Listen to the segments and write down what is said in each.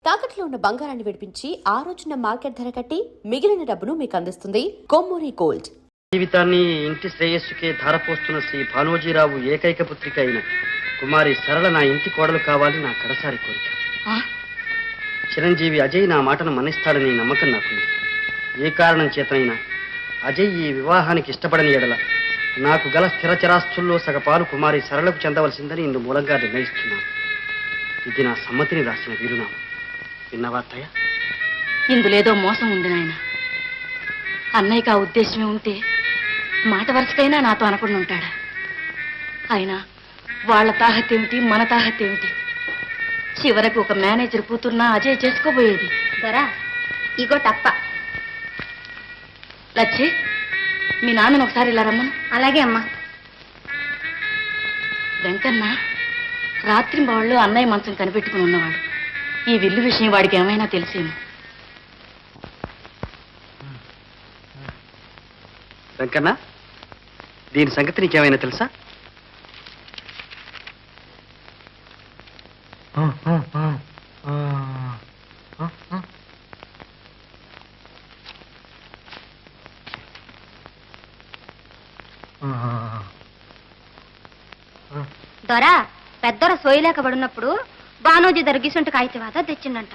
తాకట్లో ఉన్న బంగారాన్ని విడిపించి ఆ రోజున మార్కెట్ ధర కట్టి మిగిలిన డబ్బును మీకు అందిస్తుంది కొమ్మూరి గోల్డ్. జీవితాన్ని ఇంటి శ్రేయస్సుకే ధారపోస్తున్న శ్రీ భానోజీరావు ఏకైక పుత్రిక అయిన కుమారి సరళ నా ఇంటి కోడలు కావాలి నా కడసారి కోరిక. చిరంజీవి అజయ్ నా మాటను మన్నిస్తాడని నమ్మకం నాకుంది. ఏ కారణం చేతనైనా అజయ్ ఈ వివాహానికి ఇష్టపడని ఎడల నాకు గల స్థిరచరాస్తుల్లో సగపాలు కుమారి సరళకు చెందవలసిందని ఇందు మూలంగా నిర్ణయిస్తున్నాను. ఇది నా సమ్మతిని రాసిన వీరునామా. విన్నవా అత్తయ్య? ఇందులేదో మోసం ఉంది నాయన. అన్నయ్యకి ఆ ఉద్దేశమే ఉంటే మాట వరుసకైనా నాతో అనకుండా ఉంటాడా? అయినా వాళ్ళ తాహతేమిటి, మన తాహతేమిటి? చివరకు ఒక మేనేజర్ కూతుర్నా అజయ్ చేసుకోబోయేది. దొరా ఇగో టప్ప. లచ్చి, మీ నాన్నను ఒకసారి ఇలా రమ్మను. అలాగే అమ్మా. వెంకన్న రాత్రి వాళ్ళు అన్నయ్య మంచం కనిపెట్టుకుని ఉన్నవాడు. ఈ విల్లు విషయం వాడికి ఏమైనా తెలిసేమో. వెంకన్న, దీని సంగతి నీకేమైనా తెలుసా? దొరా పెద్దొర సోయలేక పడినప్పుడు బానోజీ దర్గిసుంటి కాగితవాద తెచ్చిండంట.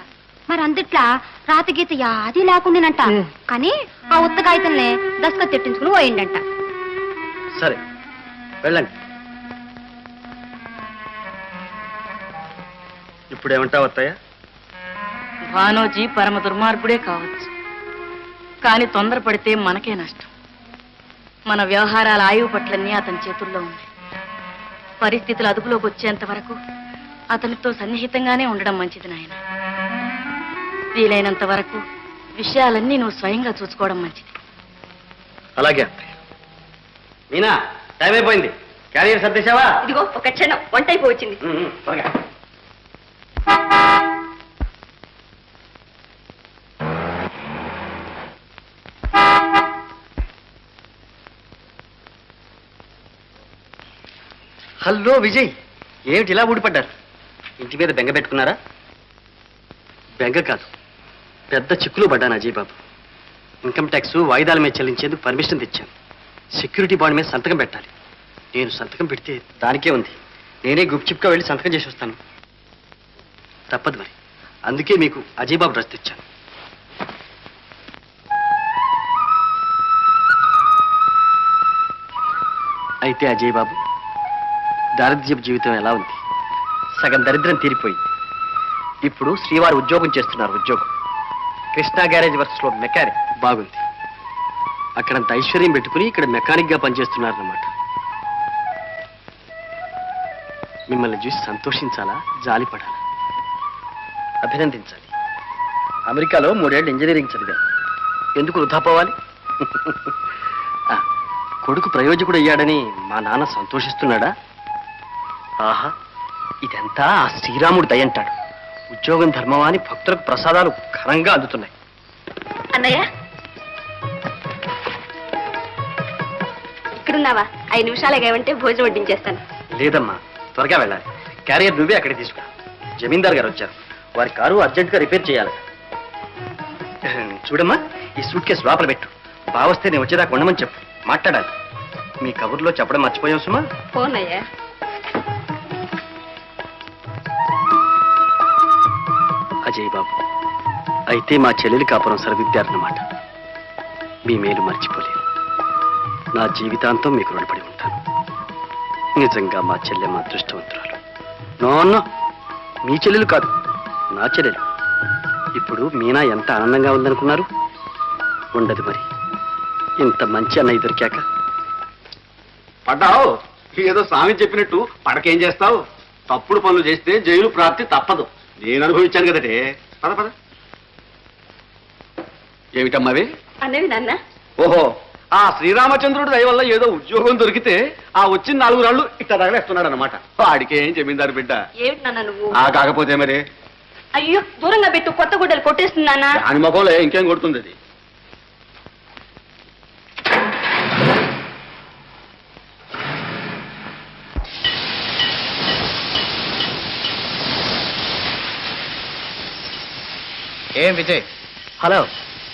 మరి అందుట్లా రాతి గీత యాది లేకుండానంట. కానీ ఆ ఉత్త కాగితంనే దస్క తెట్టించుకుని పోయిండంట. సరే, వెళ్ళండి. ఇప్పుడేమంటావు అత్తయ్య? భానోజీ పరమ దుర్మార్గుడే కావచ్చు, కానీ తొందరపడితే మనకే నష్టం. మన వ్యవహారాల ఆయువు పట్లన్నీ అతని చేతుల్లో ఉన్నాయి. పరిస్థితులు అదుపులోకి వచ్చేంత వరకు అతనితో సన్నిహితంగానే ఉండడం మంచిది నాయన. వీలైనంత వరకు విషయాలన్నీ నువ్వు స్వయంగా చూసుకోవడం మంచిది. అలాగే అత్తయ్య. మీనా, టైం అయిపోయింది. క్యారియర్ సర్దేశావా? ఇదిగో ఒక క్షణం, వంట అయిపోవచ్చింది. త్వరగా. హలో విజయ్, ఏమిటి ఇలా ఊడిపడ్డారు? ఇంటి మీద బెంగ పెట్టుకున్నారా? బెంగ కాదు, పెద్ద చిక్కులు పడ్డాను అజయ్ బాబు. ఇన్కమ్ ట్యాక్స్ వాయిదాల మీద చెల్లించేందుకు పర్మిషన్ తెచ్చాను. సెక్యూరిటీ బాండ్ మీద సంతకం పెట్టాలి. నేను సంతకం పెడితే దానికే ఉంది. నేనే గుప్చిప్గా వెళ్ళి సంతకం చేసి వస్తాను. తప్పదు మరి, అందుకే మీకు అజయ్ బాబు డ్రెస్ తెచ్చాను. అయితే అజయ్ బాబు, దారిద్ర్యపు జీవితం ఎలా ఉంది? సగం దరిద్రం తీరిపోయింది. ఇప్పుడు శ్రీవారు ఉద్యోగం చేస్తున్నారు. ఉద్యోగం కృష్ణా గ్యారేజ్ వర్క్స్లో మెకానిక్. బాగుంది. అక్కడంత ఐశ్వర్యం పెట్టుకుని ఇక్కడ మెకానిక్గా పనిచేస్తున్నారన్నమాట. మిమ్మల్ని చూసి సంతోషించాలా, జాలిపడాలా? అభినందించాలి. అమెరికాలో 3 ఏళ్ళు ఇంజనీరింగ్ చదివాను. ఎందుకు వృధా పోవాలి? కొడుకు ప్రయోజకుడు అయ్యాడని మా నాన్న సంతోషిస్తున్నాడా? ఆహా, ఇదంతా ఆ శ్రీరాముడు దయంటాడు. ఉద్యోగం ధర్మమా అని భక్తులకు ప్రసాదాలు ఘనంగా అందుతున్నాయి. అన్నయ్య ఇక్కడున్నావా? 5 నిమిషాలు ఏమంటే భోజనం వడ్డించేస్తాను. లేదమ్మా, త్వరగా వెళ్ళాలి. క్యారియర్ నువ్వే అక్కడికి తీసుకురా. జమీందార్ గారు వచ్చారు. వారి కారు అర్జెంట్గా రిపేర్ చేయాలి. చూడమ్మా, ఈ సూట్ కేసు లోపల పెట్టు. బావస్తే నేను వచ్చేదాకా ఉండమని చెప్పు. మాట్లాడాలి. మీ కబుర్లో చెప్పడం మర్చిపోయావు సుమా. ఫోన్ అయ్యా. అజయ్ బాబు, అయితే మా చెల్లెలి కాపురం సరిదిద్దారన్నమాట. మీ మేలు మర్చిపోలేను. నా జీవితాంతం మీకు రుణపడి ఉంటాను. నిజంగా మా చెల్లెమ్మ అదృష్టవంతురాలు. నో, మీ చెల్లెలు కాదు, నా చెల్లెలు. ఇప్పుడు మీనా ఎంత ఆనందంగా ఉందనుకున్నారు? ఉండదు మరి, ఇంత మంచి అన్నయ్య దొరికాక. పడ్డావు, ఏదో స్వామి చెప్పినట్టు పడకేం చేస్తావు? తప్పుడు పనులు చేస్తే జైలు ప్రాప్తి తప్పదు. నేను అనుభవించాను కదటే. పద పద. ఏమిటమ్మావి? అన్నవి నాన్న. ఓహో, ఆ శ్రీరామచంద్రుడి దయ వల్ల ఏదో ఉద్యోగం దొరికితే ఆ వచ్చిన 4 రాళ్ళు ఇట్లా తగలేస్తున్నాడు అనమాట. వాడికేం జమీందారు బిడ్డ. ఏమిటి నాన్న నువ్వు? కాకపోతే మరి. అయ్యో, దూరంగా పెట్టు, కొత్త గుడ్డలు కొట్టేస్తున్నానా? దాని ముఖంలో ఇంకేం కొడుతుంది అది. ఏం విజయ్, హలో.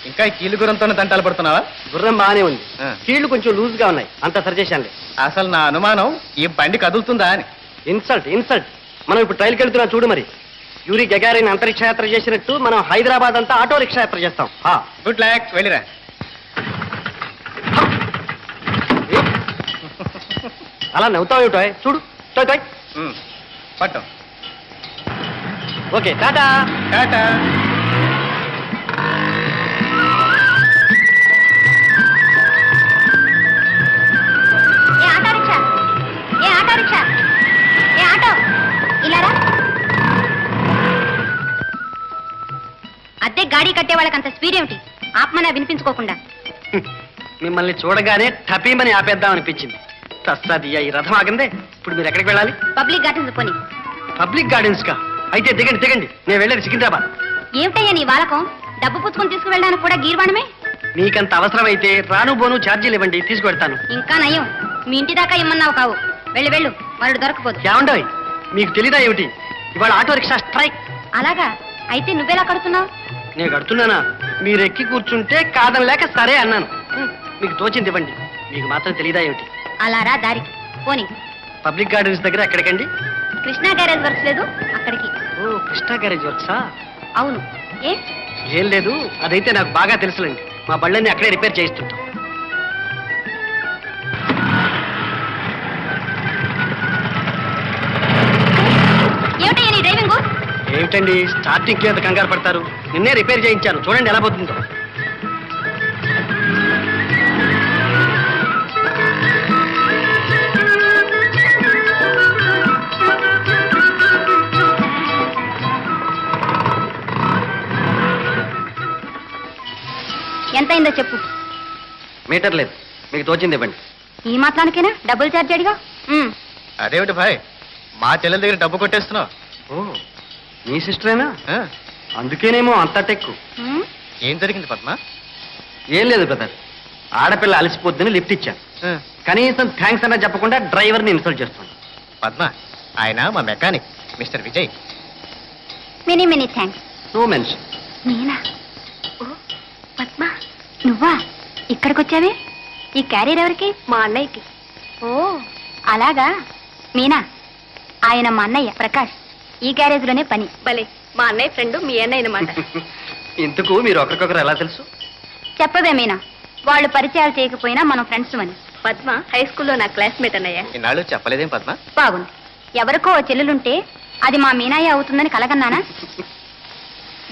ఇంకా ఈ కీలు గురంతోనే దంటాలు పడుతున్నావా? గుర్రం బాగానే ఉంది, ఆ. కీళ్లు కొంచెం లూజ్ గా ఉన్నాయి, అంతా సరిచేశానులే. అసలు నా అనుమానం ఈ బండి కదులుతుందా అని. Insult insult. మనం ఇప్పుడు ట్రైల్కి వెళ్తున్నాం చూడు. మరి యూరి గగారిన్ అంతరిక్ష యాత్ర చేసినట్టు మనం హైదరాబాద్ అంతా ఆటో రిక్షా యాత్ర చేస్తాం. గుడ్ లక్, వెళ్ళిరా. అలా నవ్వుతావు ఏమిటో చూడు. Toy toy. పట్టు. ఓకే టాటా. టాటా. ఏ ఆటో రిక్షా, ఏ ఆటో రిక్షా, ఏ ఆటో ఇలారా. అద్దె గాడి కట్టే వాళ్ళకంత స్పీడ్ ఏమిటి? ఆత్మనే వినిపించుకోకుండా. మిమ్మల్ని చూడగానే టపీమని ఆపేద్దాం అనిపించింది. తస్సాదియ్యా, ఈ రథం ఆగిందే. ఇప్పుడు మీరు ఎక్కడికి వెళ్ళాలి? పబ్లిక్ గార్డెన్స్ పోని. పబ్లిక్ గార్డెన్స్ కా? అయితే దిగండి దిగండి, నేను వెళ్ళేది సికింద్రాబాద్. ఏమిటయ్యా నీ వాలకం? డబ్బు పుచ్చుకొని తీసుకువెళ్ళడానికి కూడా గీర్వాణమే. మీకంత అవసరమైతే రాను బోను ఛార్జీలు ఇవ్వండి, తీసుకువెడతాను. ఇంకా నయం, మీ ఇంటి దాకా ఇమ్మన్నావు కావు. వెళ్ళు వెళ్ళు, మరుడు దొరకపోదు. ఏమండోయ్, మీకు తెలీదా ఏమిటి? ఇవాళ ఆటో రిక్షా స్ట్రైక్. అలాగా? అయితే నువ్వెలా కడుతున్నావు? నేను కడుతున్నానా? మీరు ఎక్కి కూర్చుంటే కాదనలేక సరే అన్నాను. మీకు తోచింది ఇవ్వండి. మీకు మాత్రం తెలీదా ఏమిటి? అలా రా దారికి పోని. పబ్లిక్ గార్డెన్స్ దగ్గర ఎక్కడికండి? కృష్ణా గ్యారేజ్ వర్క్స్ లేదు, అక్కడికి. ఓ, కృష్ణా గ్యారేజ్ వర్క్సా? అవును. ఏ ఏం లేదు, అదైతే నాకు బాగా తెలుసులేండి. మా బళ్ళని అక్కడే రిపేర్ చేయిస్తుంటాం. ఏమిటయ్యా నీ డ్రైవింగు? ఏమిటండి స్టార్టింగ్ కి అంత కంగారు పడతారు? నిన్నే రిపేర్ చేయించాను, చూడండి ఎలా పోతుందో. ఎంతైందో చెప్పు. మీటర్ లేదు, మీకు తోచింది ఇవ్వండి. ఈ మాత్రానికేనా డబుల్ ఛార్జ్ అడిగా? అదేమిటి భాయ్, మా చెల్లెల దగ్గర డబ్బు కొట్టేస్తున్నావు? ఓ, మీ సిస్టరేనా? ఆ, అందుకేనేమో అంత టెక్కు. ఏం జరిగింది పద్మ? ఏం లేదు బ్రదర్, ఆడపిల్ల అలసిపోద్దని లిఫ్ట్ ఇచ్చాను. ఆ, కనీసం థ్యాంక్స్ అన్నా చెప్పకుండా డ్రైవర్ని ఇన్సల్ట్ చేస్తాను. పద్మ, ఆయన మా mechanic mister Vijay. Many many thanks. No mention. నేనా? ఓ పద్మ, నువ్వా? ఇక్కడికి వచ్చావే? ఈ క్యారియర్ ఎవరికి? మా అన్నయ్యకి. ఓ అలాగా. మీనా, ఆయన మా అన్నయ్య ప్రకాష్. ఈ గ్యారేజ్ లోనే పని. భలే, మా అన్నయ్య ఫ్రెండ్ మీ అన్నయ్య అన్నమాట. ఇంతకు మీరు ఒకరికొకరు ఎలా తెలుసు? చెప్పవే మీనా, వాళ్ళు పరిచయాలు చేయకపోయినా మనం ఫ్రెండ్స్ అని. పద్మ హై స్కూల్లో నా క్లాస్మేట్ అన్నయ్య. ఇన్నాళ్ళు చెప్పలేదేం పద్మ? బాగుంది. ఎవరికో ఓ చెల్లెలుంటే అది మా మీనాయ అవుతుందని కలగన్నానా?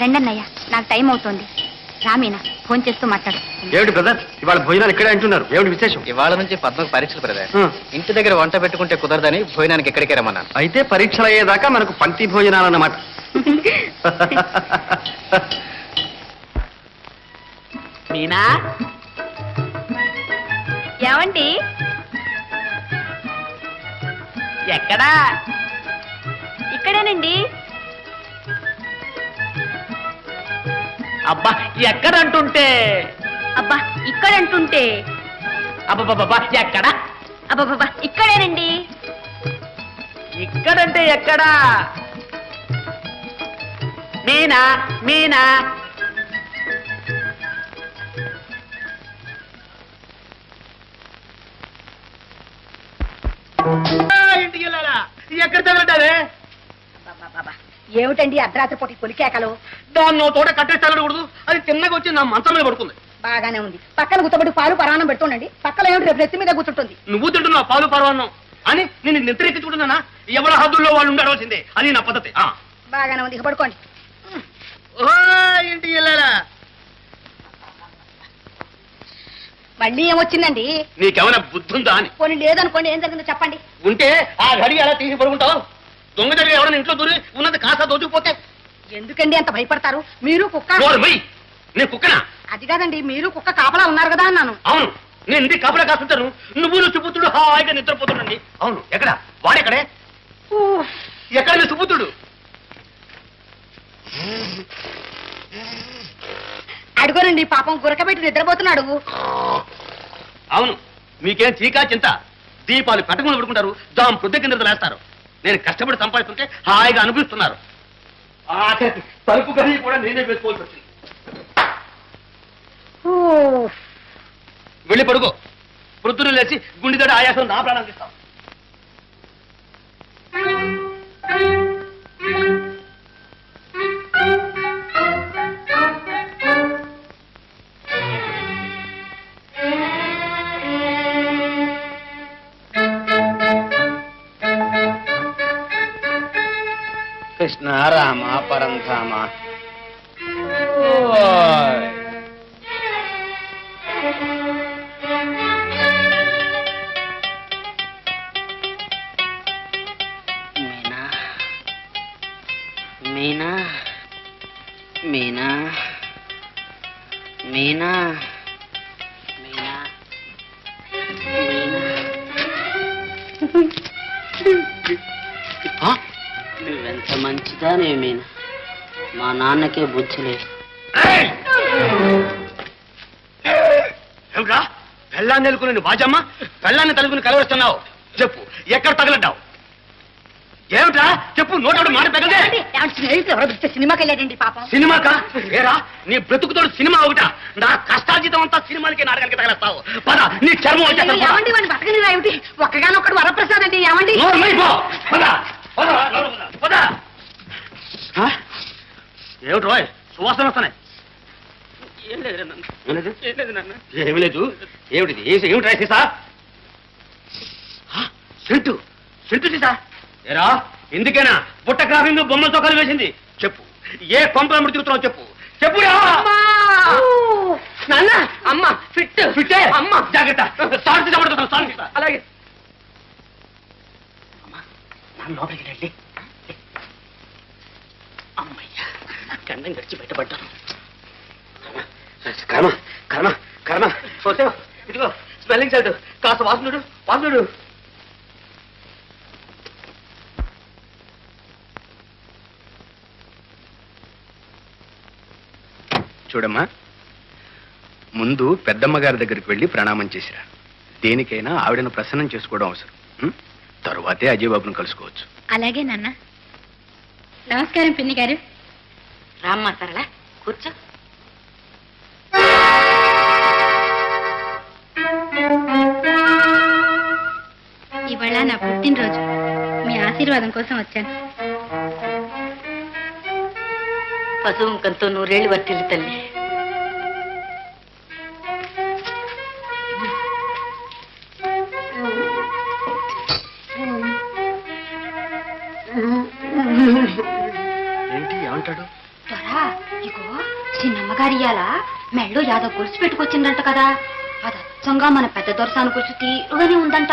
రెండన్నయ్య, నాకు టైం అవుతోంది. రా మీనా, ఫోన్ చేస్తూ మాట్లాడు. ఏమిటి బ్రదర్, ఇవాళ భోజనాలు ఇక్కడే అంటున్నారు, ఏమిటి విశేషం? ఇవాళ నుంచి పద్మకు పరీక్షలు బ్రదర్. ఆ. ఇంటి దగ్గర వంట పెట్టుకుంటే కుదరదని భోజనానికి ఎక్కడికి రమ్మన్నాను. అయితే పరీక్షలు అయ్యేదాకా మనకు పంక్తి భోజనాలన్నమాట. మీనా, ఏమండి? ఎక్కడా? ఇక్కడేనండి. అబ్బా, ఎక్కడంటుంటే? అబ్బా ఇక్కడంటుంటే? అబ్బబ్బబ్బా, ఎక్కడా? అబ్బబ్బా ఇక్కడేనండి. ఇక్కడంటే ఎక్కడా? మీనా, మీనా. ఇంటికి వెళ్ళాలా? ఎక్కడ తగలటావే? ఏమిటండి అర్ధరాత్రి పూట పొలికేకలు? దాన్ని తోట కట్టేసి తగలకూడదు, అది తిన్నగా వచ్చి నా మంచం మీద పడుతుంది. బాగానే ఉంది. పక్కన గుత్తబడి పాలు పరాణం పెడుతుండండి. పక్కన ఏమిటి రేపు నెత్తి మీద కూర్చుంటుంది. నువ్వు తింటున్నావు పాలు పర్వాన్నం అని నేను నిద్రెక్కించుకుంటున్నానా? ఎవరి హద్దుల్లో వాళ్ళు ఉండవలసిందే, అది నా పద్ధతి. బాగానే ఉంది, ఇక పడుకోండి. ఇంటికి వెళ్ళాలా? మళ్ళీ ఏమొచ్చిందండి? నీకేమైనా బుద్ధి ఉందా అని. పోనీ లేదనుకోండి, ఏం జరిగిందో చెప్పండి. ఉంటే ఆ గడి ఎలా తీసి పడుకుంటావు? దొంగ జరిగి ఎవరైనా ఇంట్లో దూరి ఉన్నది కాస్త దోచుకుపోతే ఎందుకండి అంత భయపడతారు? మీరు కుక్క. నేను కుక్కనా? అది కాదండి, మీరు కుక్క కాపలా ఉన్నారు కదా అన్నాను. అవును, నేను ఇంటికి కాపలా కాస్తుంటాను. నువ్వు సుపుత్రుడు హాయిగా నిద్రపోతుండండి. అవును, ఎక్కడ వాడెక్కడే? ఎక్కడ మీ సుపుత్రుడు? అడుగోనండి, పాపం గురకబెట్టి నిద్రపోతున్నాడు. అవును, మీకేం చీకా చింత? దీపాలు కట్టకుండా పడుకుంటారు, దాం పొద్దుకి నిద్ర లేస్తారు. నేను కష్టపడి సంపాదిస్తుంటే హాయిగా అనుభవిస్తున్నారు. తలుపు గది కూడా నేనే వేసుకోవాల్సి వచ్చింది. వెళ్ళి పడుకో. వృద్ధులు లేచి గుండెదడ ఆయాసం నా ప్రాణాలు తీస్తాం. కృష్ణ రామ పరంధామ. మీనా మీనా మీనా మీనా మీనా నువ్వెంత మంచిదానే మీనా. మా నాన్నకే బుద్ధి లేదు. ఏమిట్రా పెళ్ళాన్ని ఎలుకుని వాజమ్మ పెళ్ళాన్ని తలుపుని కలవరుస్తున్నావు? చెప్పు, ఎక్కడ తగలడ్డావు? ఏమిట్రా చెప్పు, నోటోడు మాట తగలదే. స్నేహితులు ఎవరో పిలిస్తే సినిమాకి వెళ్ళాడండి పాపం. సినిమాకా? ఏరా నీ బ్రతుకుతోడు సినిమా ఒకట? నా కష్టార్జితం అంతా సినిమాలకి నాటకాలకి తగలేస్తావు. పద, నీ చర్మం వచ్చేస్తాను. ఏమండి వాడిని బతకని ఏమిటి? ఒక్కగానొక్కడు వరప్రసాద్ అండి. ఏమండి ఏమిటి రోయ్ సువాసన వస్తున్నాయి? ఏమి లేదు. ఏమిటిది? ఏమిటి రాయి సీసా? సెంటు సెంటు సీసా? ఏరా ఎందుకైనా పుట్టక్రాఫింగ్ బొమ్మలతో కలిసి వేసింది? చెప్పు, ఏ కొంపల ముడి తిరుగుతున్నావు? చెప్పు చెప్పురా. నాన్న అమ్మ ఫిట్ ఫిట్టే అమ్మ. జాగ్రత్త, సార్ చబడుతున్నావు. అలాగే లోపలికి రండి. అమ్మయ్యా, గండం గడిచి బయటపడ్డాను. కర్మ కర్మ కర్మ. ఇదిగో స్మెల్లింగ్ సైడ్ కాస్త వాసనుడు వాసనుడు. చూడమ్మా, ముందు పెద్దమ్మ గారి దగ్గరికి వెళ్ళి ప్రణామం చేసిరా. దేనికైనా ఆవిడను ప్రసన్నం చేసుకోవడం అవసరం. తరువాతే అజయ్ బాబును కలుసుకోవచ్చు. అలాగే నాన్న. నమస్కారం పిన్ని గారు. రామ్మా సరళ, కూర్చో. ఇవాళ నా పుట్టినరోజు. మీ ఆశీర్వాదం కోసం వచ్చాను. పశువుంకంతో 100 ఏళ్ళు వర్తిల్లి తల్లి. ఏంటి ఏమంటాడు? త్వరా ఇగో చిన్నమ్మగారి ఇయ్యాల మెళ్ళో యాదో గొలుసు పెట్టుకొచ్చిందంట కదా. అది అచ్చంగా మన పెద్ద దొరసాను గొలుసు తీరుగానే ఉందంట.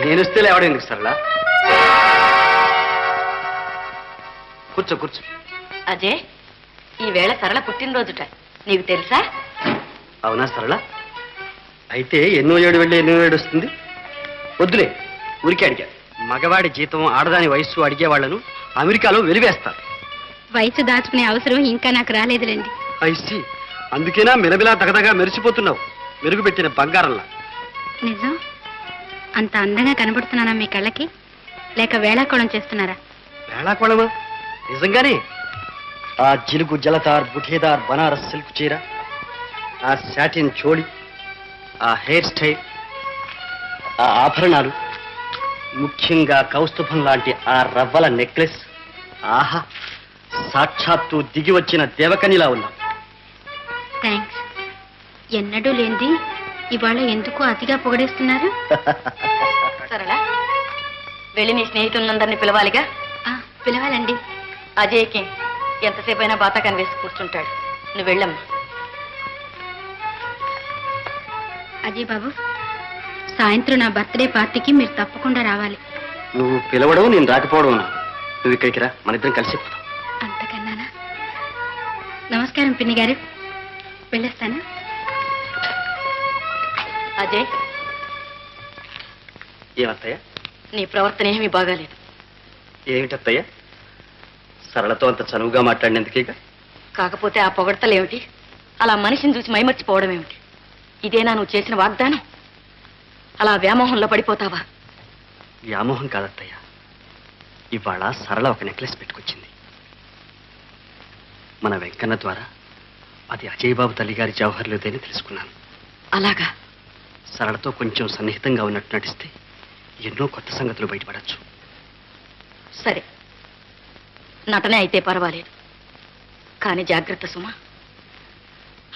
నేను వస్తే లేవడం ఎందుకు సరళ? కూర్చో కూర్చో. అజయ్, ఈ వేళ సరళ పుట్టినరోజుట. నీకు తెలుసా? అవునా సరళ? అయితే ఎన్నో ఏడు వెళ్ళి ఎన్నో ఏడు వస్తుంది. వద్దులే, ఊరికే అడిగా. మగవాడి జీతం ఆడదాని వయస్సు అడిగే వాళ్లను అమెరికాలో వెలివేస్తారు. వయసు దాచుకునే అవసరం ఇంకా నాకు రాలేదులేండి. ఐసి, అందుకేనా మిలమిలా దగదగా మెరిసిపోతున్నావు, మెరుగుపెట్టిన బంగారంలా. నిజం? అంత అందంగా కనబడుతున్నానా మీ కళ్ళకి? లేక వేళాకోళం చేస్తున్నారా? వేళాకోళమా? నిజంగానే. ఆ జిలుగు జలతార్ బుఠేదార్ బనారస్ సిల్క్ చీర, ఆ శాటిన్ చోళి, ఆ హెయిర్ స్టైల్, ఆ ఆభరణాలు, ముఖ్యంగా కౌస్తుభం లాంటి ఆ రవ్వల నెక్లెస్. ఆహా, సాక్షాత్తు దిగి వచ్చిన దేవకనిలా ఉన్నా. థ్యాంక్స్. ఎన్నడూ లేంది ఇవాళ ఎందుకు అతిగా పొగడేస్తున్నారు? సరళ, వెళ్ళి నీ స్నేహితులందరినీ పిలవాలిగా. పిలవాలండి. అజయ్కి ఎంతసేపు అయినా బాతాకాన్ని వేసి కూర్చుంటాడు. నువ్వు వెళ్ళమ్మా. అజయ్ బాబు, సాయంత్రం నా బర్త్డే పార్టీకి మీరు తప్పకుండా రావాలి. నువ్వు పిలవడం నేను రాకపోవడం. నువ్వు ఇక్కడికి రా, మన ఇద్దరం కలిసి పోతాం. అంతకన్నానా? నమస్కారం పిన్ని గారు, వెళ్ళొస్తాను. అజయ్, ఏమత్తయ్య? నీ ప్రవర్తన ఏమీ బాగాలేదు. ఏమిటత్తయ్య? సరళతో అంత చనువుగా మాట్లాడినందుకేగా. కాకపోతే ఆ పొగడతలేమిటి? అలా మనిషిని చూసి మైమర్చిపోవడం ఏమిటి? ఇదేనా నువ్వు చేసిన వాగ్దానం? అలా వ్యామోహంలో పడిపోతావా? వ్యామోహం కాదత్తయ్య, ఇవాళ సరళ ఒక నెక్లెస్ పెట్టుకొచ్చింది. మన వెంకన్న ద్వారా అది అజయ్ బాబు తల్లిగారి జవహర్లోదేని తెలుసుకున్నాను. అలాగా? సరళతో కొంచెం సన్నిహితంగా ఉన్నట్టు నటిస్తే ఎన్నో కొత్త సంగతులు బయటపడచ్చు. సరే, నటనే అయితే పర్వాలేదు, కానీ జాగ్రత్త సుమా.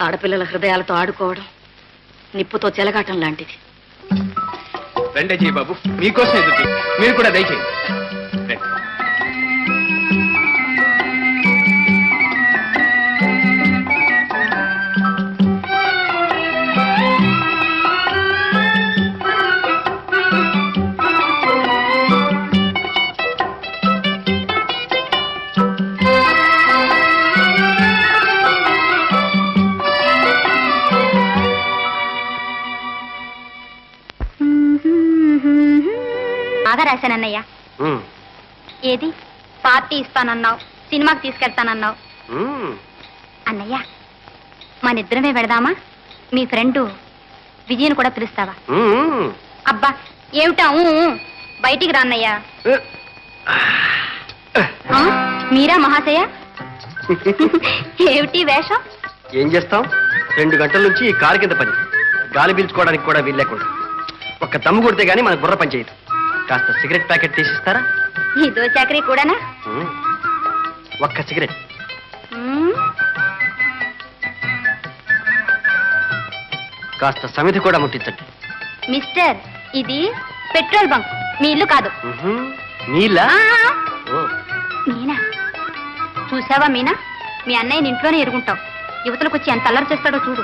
ఆడపిల్లల హృదయాలతో ఆడుకోవడం నిప్పుతో చెలగాటం లాంటిది. రండి అజయ్ బాబు, మీకోసం ఎదురు, మీరు కూడా దయచేయండి. రండి. బాగా రాశానన్నయ్య. ఏది పార్టీ ఇస్తానన్నావు, సినిమాకి తీసుకెళ్తానన్నావు. అన్నయ్య, మనిద్దరమే వెళదామా? మీ ఫ్రెండ్ విజయను కూడా పిలుస్తావా? అబ్బా ఏమిటా బయటికి రా అన్నయ్య. ఆ, మీరా మహాశయ? ఏమిటి వేషం? ఏం చేస్తాం, 2 గంటల నుంచి ఈ కారు కింద పని, గాలి పీల్చుకోవడానికి కూడా వీలు లేకుండా. ఒక్క దమ్ము కొడితే గానీ మన బుర్ర పని చేయదు. కాస్త సిగరెట్ ప్యాకెట్ తీసిస్తారా? ఇదో చాకరీ కూడానా? ఒక్క సిగరెట్. కాస్త సమితి కూడా ముట్టించండి. మిస్టర్, ఇది పెట్రోల్ బంక్, మీ ఇల్లు కాదు. నీళ్ళ? మీనా చూసావా? మీనా, మీ అన్నయ్యని ఇంట్లోనే ఎరుగుంటావు. యువతలకు వచ్చి ఎంత అల్లరి చేస్తాడో చూడు.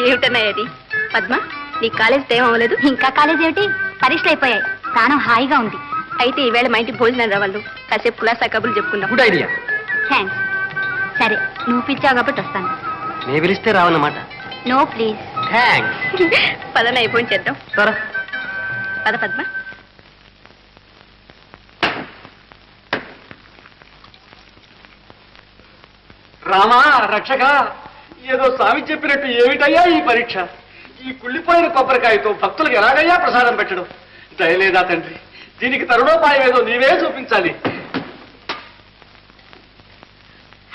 ఏమిటన్నయ్య అది? పద్మ, నీ కాలేజ్ టైం అవ్వలేదు? ఇంకా కాలేజ్ ఏమిటి, పరీక్షలు అయిపోయాయి. ప్రాణం హాయిగా ఉంది. అయితే ఈవేళ మా ఇంటికి భోజనం రావాళ్ళు, కాసేపు కులాసా కబుర్లు చెప్పుకుందాం. Good idea. థ్యాంక్స్. సరే, నువ్వు పిలిచావు కాబట్టి వస్తాను. నేను పిలిస్తే రావన్నమాట. No please. థ్యాంక్స్. పదన అయిపోయి చేద్దాం. సరే పద పద్మ. రామా రక్షక, ఏదో స్వామి చెప్పినట్టు ఏమిటయ్యా ఈ పరీక్ష? ఈ కుళ్ళిపోయిన కొబ్బరికాయతో భక్తులకు ఎలాగయ్యా ప్రసాదం పెట్టడం? దయలేదా తండ్రి, దీనికి తరుణోపాయం ఏదో నీవే చూపించాలి.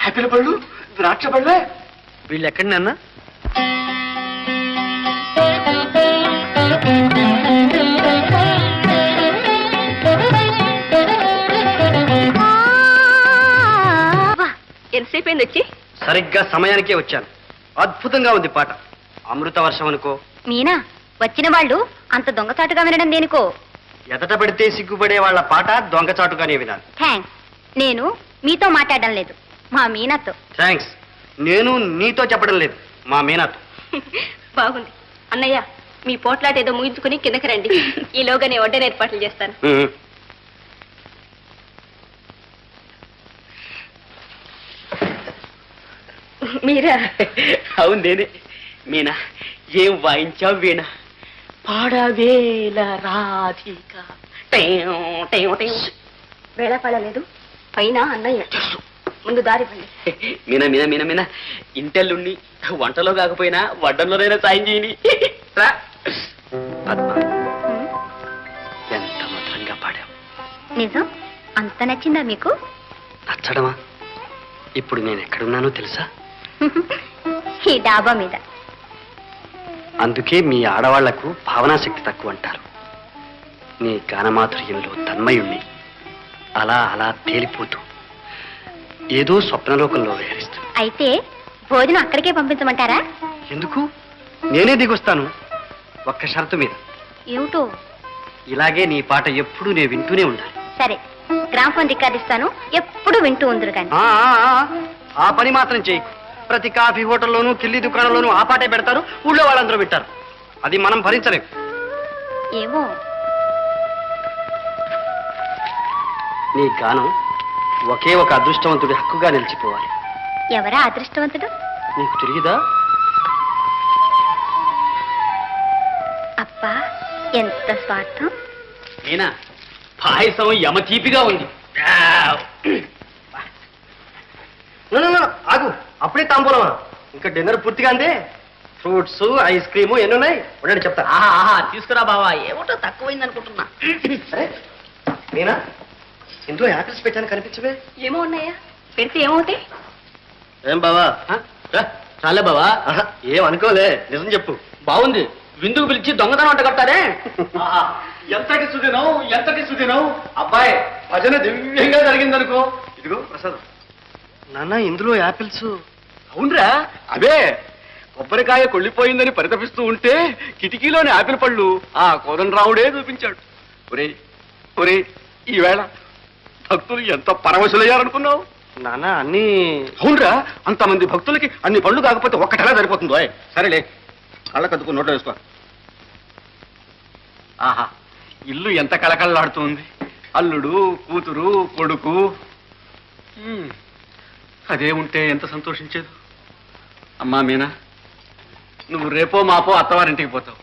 ఆపిల్ పళ్ళు, ద్రాక్ష పళ్ళే. వీళ్ళు ఎక్కడి నాన్న? ఎంతసేపు అయింది వచ్చి? సరిగ్గా సమయానికే వచ్చాను. అద్భుతంగా ఉంది పాట. అమృత వర్షం అనుకో. మీనా, వచ్చిన వాళ్ళు అంత దొంగచాటుగా వినడం దేనికో? ఎదట పడితే సిగ్గుపడే వాళ్ళ పాట దొంగచాటుగానే వినాలి. థ్యాంక్స్. నేను మీతో మాట్లాడడం లేదు, మా మీనాతో. థ్యాంక్స్. నేను నీతో చెప్పడం లేదు, మా మీనాతో. బాగుంది. అన్నయ్య, మీ పోట్లాట ఏదో ముగించుకుని కిందకి రండి. ఈలోగా నేను వడ్డన ఏర్పాట్లు చేస్తాను. మీరా? అవును నేనే. మీనా, ఏం వాయించావు వీణ? పాడవేల రాధిక. వేళ పడలేదు, పైన అన్నయ్య. ముందు దారి పండి. మీనా మీనా మీనా మీనా, ఇంటెల్లుండి వంటలో కాకపోయినా వడ్డంలోనైనా సాయం చేయని. రా. పద్మ, ఎంత మధురంగా పాడావు. నిజం? అంత నచ్చిందా మీకు? నచ్చడమా? ఇప్పుడు నేను ఎక్కడున్నానో తెలుసా? ఈ డాబా మీద. అందుకే మీ ఆడవాళ్లకు భావనాశక్తి తక్కువ అంటారు. నీ గానమాధుర్యంలో తన్మయుణ్ణి, అలా అలా తేలిపోతూ ఏదో స్వప్నలోకంలో విహరిస్తూ. అయితే భోజనం అక్కడికే పంపించమంటారా? ఎందుకు, నేనే దిగొస్తాను. ఒక్క షరతు మీద. ఏమిటో? ఇలాగే నీ పాట ఎప్పుడూ నేను వింటూనే ఉండాలి. సరే, గ్రామ్ఫోన్ రికార్డ్ ఇస్తాను, ఎప్పుడు వింటూ ఉందరు కానీ. ఆ పని మాత్రం చేయకు. ప్రతి కాఫీ హోటల్లోనూ, కిల్లి దుకాణంలోనూ ఆ పాటే పెడతారు, ఊళ్ళో వాళ్ళందరూ పెట్టారు. అది మనం భరించలేం. ఏమో. నీ గానం ఒకే ఒక అదృష్టవంతుడి హక్కుగా నిలిచిపోవాలి. ఎవరా అదృష్టవంతుడు? నీకు తెలియదా? అబ్బా, ఎంత స్వార్థం. మీనా, పాయసం యమ తీపిగా ఉంది. ఆగు, అప్పుడే తాంబూలమా? ఇంకా డిన్నర్ పూర్తిగా అందే. ఫ్రూట్స్, ఐస్ క్రీము ఎన్ని ఉన్నాయి ఉండండి చెప్తా. ఆహా తీసుకురా బావా, ఏమిటో తక్కువైంది అనుకుంటున్నా. సరే నేనా ఇంట్లో యాపిల్స్ పెట్టాను కనిపించవే. ఏమో ఉన్నాయా? పెడితే ఏమవుతాయి? ఏం బావా? చాలే బావా, ఏం అనుకోలే, నిజం చెప్పు. బాగుంది. విందుకు పిలిచి దొంగతనం అంట కట్టారే. ఎంతకి సుదినం, ఎంతకి సుదినం. అబ్బాయి భజన దివ్యంగా జరిగిందనుకో. ఇదిగో ప్రసాదం. నాన్న ఇందులో యాపిల్స్. అవునరా, అవే కొబ్బరికాయ కొళ్ళిపోయిందని పరితపిస్తూ ఉంటే కిటికీలోని ఆపిల్ పళ్ళు ఆ కోదండరావుడే చూపించాడు. ఒరే ఒరే, ఈవేళ భక్తులు ఎంత పరవశులయ్యారనుకున్నావు? నాన్న అన్ని. అవునరా, అంతమంది భక్తులకి అన్ని పళ్ళు కాకపోతే ఒక్కటలా సరిపోతుందో. సరేలే, కళ్ళ కద్దుకు నోట్లో వేసుకో. ఆహా, ఇల్లు ఎంత కళకళలాడుతుంది. అల్లుడు, కూతురు, కొడుకు. అదే ఉంటే ఎంత సంతోషించేది. అమ్మా మీనా, నువ్వు రేపో మాపో అత్తవారింటికి పోతావు.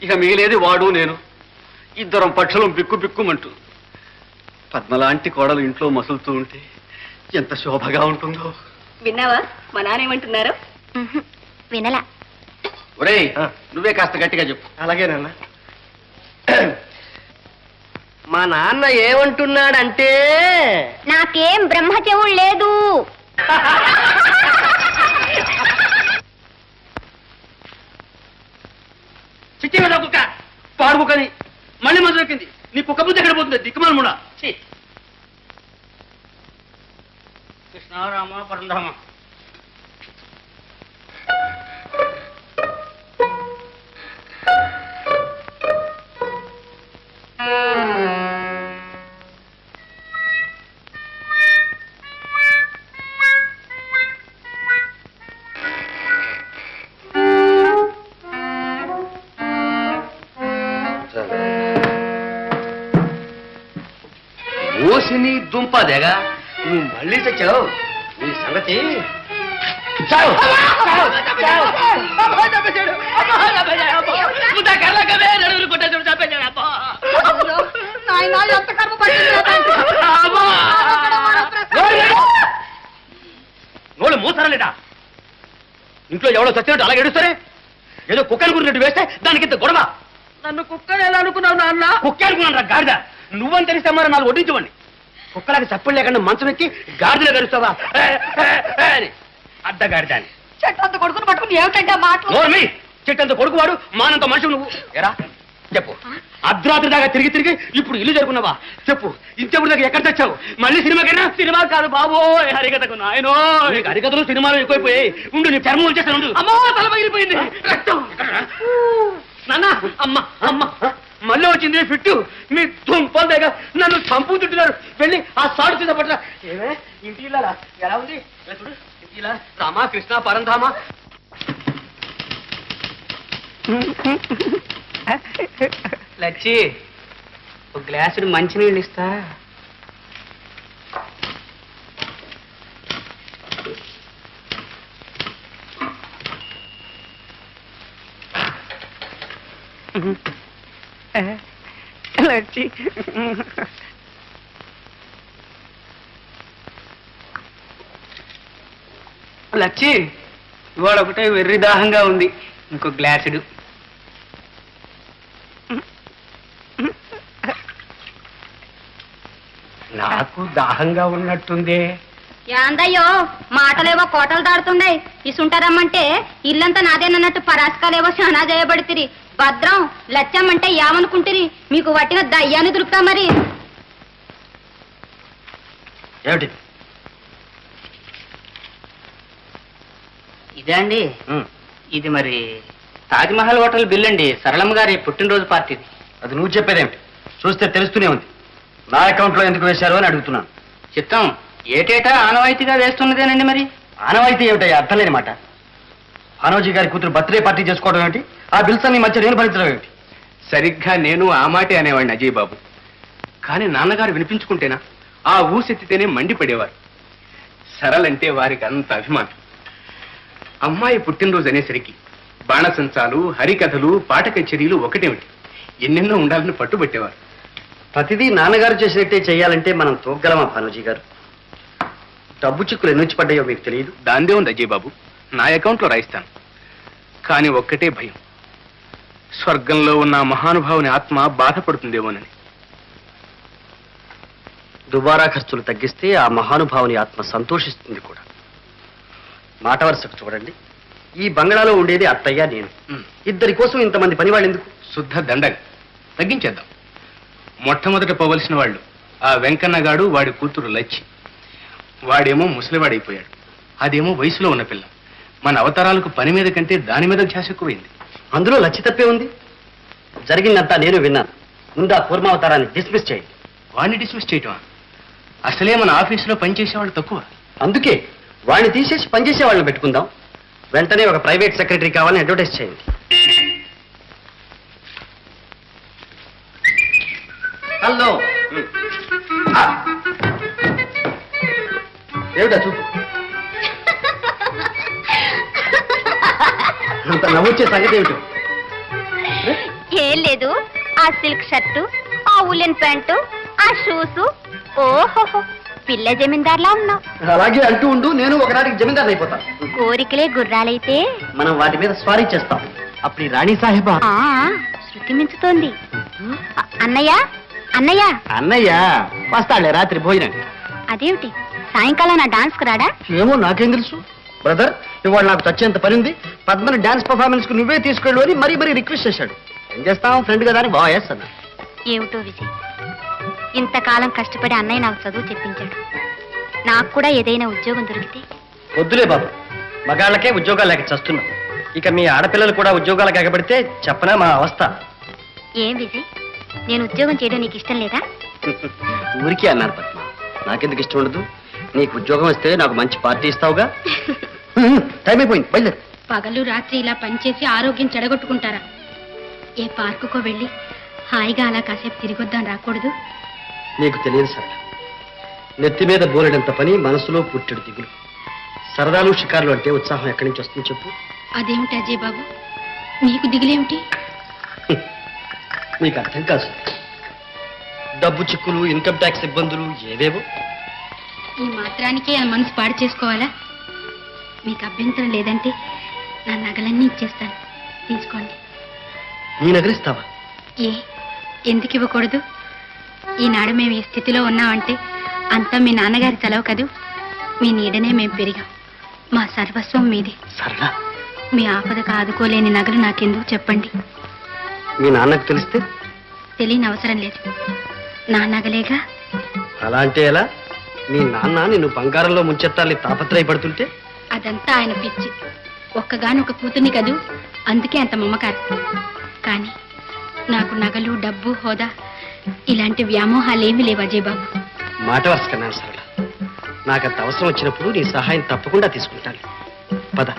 ఇక మిగిలేది వాడు నేను. ఇద్దరం పక్షులం బిక్కు బిక్కుమంటూ. పద్మలాంటి కోడలు ఇంట్లో మసులుతూ ఉంటే ఎంత శోభగా ఉంటుందో. విన్నావా మా నానేమంటున్నారు? వినలా. ఒరేయ్, నువ్వే కాస్త గట్టిగా చెప్పు. అలాగే నాన్న. మా నాన్న ఏమంటున్నాడంటే నాకేం బ్రహ్మచెవుడు లేదు. చిచ్చి కుక్క పాడు కుక్కని మళ్ళీ మందు దొరికింది. నీ కుక్క బుద్ధి ఎక్కడ పోతుంది? దిక్కుమాల ముడా. కృష్ణారామ పరంధామ. ఓసిని దుంపదేగా, నువ్వు మళ్ళీ తెచ్చావు. నీ సంగతి చావు. ఎంత కర్మ పట్టింది. నోళ్ళు మూసారలేదా? ఇంట్లో ఎవడో చచ్చినట్టు అలా ఏడుస్తారే? ఏదో కుక్కను గురినట్టు వేస్తే దానికి ఇంత గొడవ. నన్ను కుక్కని ఎలా అనుకున్నావు నాన్న? కుక్క అనుకున్నాను రా గాడిద. నువ్వని తెలిస్తే మరి నాలుగు వడ్డించవండి. కుక్కలాగా చప్పుడు లేకుండా మంచం ఎక్కి గాడిదలో గడుస్తావా అని అడ్డగాడిద అని. చెట్టంత కొడుకుని పట్టుకుని ఏమిటంటే ఆ మాటలు? నోర్మి, చెట్టంత కొడుకువాడు మానంత మనుషులు నువ్వు. ఎరా చెప్పు, అర్ధరాత్రి దాకా తిరిగి తిరిగి ఇప్పుడు ఇల్లు జరుపుకున్నావా? చెప్పు, ఇంతప్పుడు దాకా ఎక్కడ తెచ్చావు? మళ్ళీ సినిమాకైనా? సినిమా కాదు బాబో, హరికథకు నాయనో. హరికథలు సినిమాలు ఎక్కువైపోయాయి. ఉండు, నీ చర్మం వచ్చేస్తాను. అమ్మో, తల పగిలిపోయింది, రక్తం. నాన్న, అమ్మ అమ్మ మళ్ళీ వచ్చింది ఫిట్టు. మీ దుంపల దగ్గర నన్ను చంపుతుంటున్నారు. వెళ్ళి ఆ సాడు చూసా పట్ల. ఏమే ఇంటి ఇల్లాలా ఎలా ఉంది? చూడు, ఇంటి ఇలా రామా కృష్ణ పరంధామ. లచ్చి, ఒక గ్లాసుడు మంచినీళ్ళు ఇస్తా. లచ్చి, లచ్చి, ఇవాళ ఒకటే వెర్రి దాహంగా ఉంది. ఇంకో గ్లాసుడు. నాకు దాహంగా ఉన్నట్టుందే. యాందయ్యో, మాటలేవో కోటలు దాడుతుండే. ఇసుంటారమ్మంటే ఇల్లంతా నాదేనన్నట్టు పరాస్కాలేవో చాలా చేయబడితిరి. భద్రం లచ్చమ్మంటే ఏమనుకుంటురి? మీకు వట్టిన దయ్యాన్ని దొరుకుతా మరి. ఏమిటి? ఇదే అండి, ఇది మరి తాజ్మహల్ హోటల్ బిల్ అండి. సరళమ్మ గారి పుట్టినరోజు పార్టీది. అది నువ్వు చెప్పేదేమిటి? చూస్తే తెలుస్తూనే ఉంది. నా అకౌంట్లో ఎందుకు వేశారు అని అడుగుతున్నాను. చిత్తం ఏటేటా ఆనవాయితీగా వేస్తున్నదేనండి. మరి ఆనవాయితీ ఏమిటయ్యా? అర్థం లేని మాట. భానోజీ గారి కూతురు బర్త్డే పార్టీ చేసుకోవడం ఏమిటి? ఆ బిల్స్ అన్ని మధ్య నేను భరించడం ఏమిటి? సరిగ్గా నేను ఆ మాటే అనేవాడిని అజయ్ బాబు. కానీ నాన్నగారు వినిపించుకుంటేనా ఆ ఊసెత్తితేనే మండిపడేవారు. సరళంటే వారికి అంత అభిమానం. అమ్మాయి పుట్టినరోజు అనేసరికి బాణసంచాలు, హరికథలు, పాట కచేరీలు ఒకటేమిటి ఎన్నెన్నో ఉండాలని పట్టుబట్టేవారు. ప్రతిదీ నాన్నగారు చేసినట్టే చేయాలంటే మనం తోగ్గలమా భానోజీ గారు? డబ్బు చిక్కులు ఎన్నొచ్చి పడ్డాయో మీకు తెలియదు. దాందే ఉంది అజయ్ బాబు. నా అకౌంట్లో రాయిస్తాను. కానీ ఒక్కటే భయం, స్వర్గంలో ఉన్న ఆ మహానుభావుని ఆత్మ బాధపడుతుందేమోనని. దుబారా ఖర్చులు తగ్గిస్తే ఆ మహానుభావుని ఆత్మ సంతోషిస్తుంది కూడా. మాట వరుసకు చూడండి, ఈ బంగళాలో ఉండేది అత్తయ్య, నేను. ఇద్దరి కోసం ఇంతమంది పనివాళ్ళు ఎందుకు? శుద్ధ దండగా తగ్గించేద్దాం. మొట్టమొదట పోవలసిన వాళ్ళు ఆ వెంకన్నగాడు, వాడి కూతురు లచ్చి. వాడేమో ముసలివాడైపోయాడు, అదేమో వయసులో ఉన్న పిల్ల. మన అవతారాలకు పని మీద కంటే దాని మీద ధ్యాస ఎక్కువైంది. అందులో లచ్చి తప్పే ఉంది. జరిగిందంతా నేను విన్నాను. ముందు ఆ కూర్మావతారాన్ని డిస్మిస్ చేయండి. వాడిని డిస్మిస్ చేయటమా? అసలే మన ఆఫీసులో పనిచేసేవాళ్ళు తక్కువ. అందుకే వాడిని తీసేసి పనిచేసే వాళ్ళని పెట్టుకుందాం. వెంటనే ఒక ప్రైవేట్ సెక్రటరీ కావాలని అడ్వర్టైజ్ చేయండి. హలో, ఏమిటా చూపు? అంత నవ్వొచ్చే సంగతి ఏమిటి? ఏం లేదు, ఆ సిల్క్ షర్టు, ఆ ఉలెన్ ప్యాంటు, ఆ షూసు. ఓహో, పిల్ల జమీందార్లా ఉన్నావు. అలాగే అంటూ ఉండు, నేను ఒకనాటికి జమీందారు అయిపోతాను. కోరికలే గుర్రాలైతే మనం వాటి మీద స్వారీ చేస్తాం. అప్పుడు ఈ రాణి సాహెబా. శృతి మించుతోంది. అన్నయ్య, అన్నయ్య. అన్నయ్య వస్తాడులే రాత్రి భోజనం. అదేమిటి సాయంకాలం నా డాన్స్ కు రాడా? ఏమో నాకేం తెలుసు. బ్రదర్, ఇవాళ నాకు చచ్చేంత పని ఉంది, పద్మని డాన్స్ పర్ఫార్మెన్స్ కు నువ్వే తీసుకెళ్ళు అని మరీ రిక్వెస్ట్ చేశాడు. ఏం చేస్తాం, ఫ్రెండ్ కదా అని బాయస్ అన్నా. ఏమిటో విజయ్, ఇంతకాలం కష్టపడి అన్నయ్య నాకు చదువు చెప్పించాడు. నాకు కూడా ఏదైనా ఉద్యోగం దొరికితే. వద్దులే బాబు, మగాళ్ళకే ఉద్యోగాలు లేక చస్తున్నాం. ఇక మీ ఆడపిల్లలు కూడా ఉద్యోగాలకు ఎగబడితే చెప్పనా మా అవస్థ. ఏం విజయ్, నేను ఉద్యోగం చేయడం నీకు ఇష్టం లేదా? ఊరికే అన్నారు పద్మ, నాకెందుకు ఇష్టం ఉండదు? నీకు ఉద్యోగం వస్తే నాకు మంచి పార్టీ ఇస్తావుగా. టైం అయిపోయింది, బయలుదేరు. పగలు రాత్రి ఇలా పనిచేసి ఆరోగ్యం చెడగొట్టుకుంటారా? ఏ పార్కుకో వెళ్ళి హాయిగా అలా కాసేపు తిరిగొద్దాం రాకూడదు? నీకు తెలియదు సరళ, నెత్తి మీద బోలెడంత పని, మనసులో పుట్టెడు దిగులు. సరదాలు షికారులు అంటే ఉత్సాహం ఎక్కడి నుంచి వస్తుంది చెప్పు? అదేమిటి అజయ్ బాబు, నీకు దిగులేమిటి? నీకు అర్థం కాదు. డబ్బు చిక్కులు, ఇన్కమ్ ట్యాక్స్ ఇబ్బందులు ఏవేవో. ఈ మాత్రానికే ఆ మనసు పాడు చేసుకోవాలా? మీకు అభ్యంతరం లేదంటే నా నగలన్నీ ఇచ్చేస్తాను, తీసుకోండి. నీ నగలిస్తావా? ఎందుకు ఇవ్వకూడదు? ఈనాడు మేము ఈ స్థితిలో ఉన్నామంటే అంతా మీ నాన్నగారి చలవ కదూ. మీ నీడనే మేము పెరిగాం. మా సర్వస్వం మీది. సరళ, మీ ఆపదకు ఆదుకోలేని నగలు నాకెందుకు చెప్పండి? మీ నాన్నకు తెలిస్తే? తెలియని అవసరం లేదు, నా నగలేగా. అలా అంటే ఎలా? మీ నాన్న నిన్ను బంగారంలో ముంచెత్తాలని తాపత్రయపడుతుంటే? అదంతా ఆయన పిచ్చి. ఒక్కగానొక కూతుర్ని కదూ, అందుకే అంత మమకారం. కానీ నాకు నగలు, డబ్బు, హోదా ఇలాంటి వ్యామోహాలేమీ లేవు అజయ్ బాబు. మాట వరుసకన్నాను సరళ. నాకంత అవసరం వచ్చినప్పుడు నీ సహాయం తప్పకుండా తీసుకుంటాను. పద,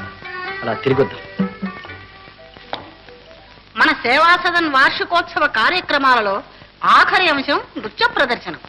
అలా తిరిగొద్దాం. మన సేవాసదన్ వార్షికోత్సవ కార్యక్రమాలలో ఆఖరి అంశం నృత్య ప్రదర్శనం.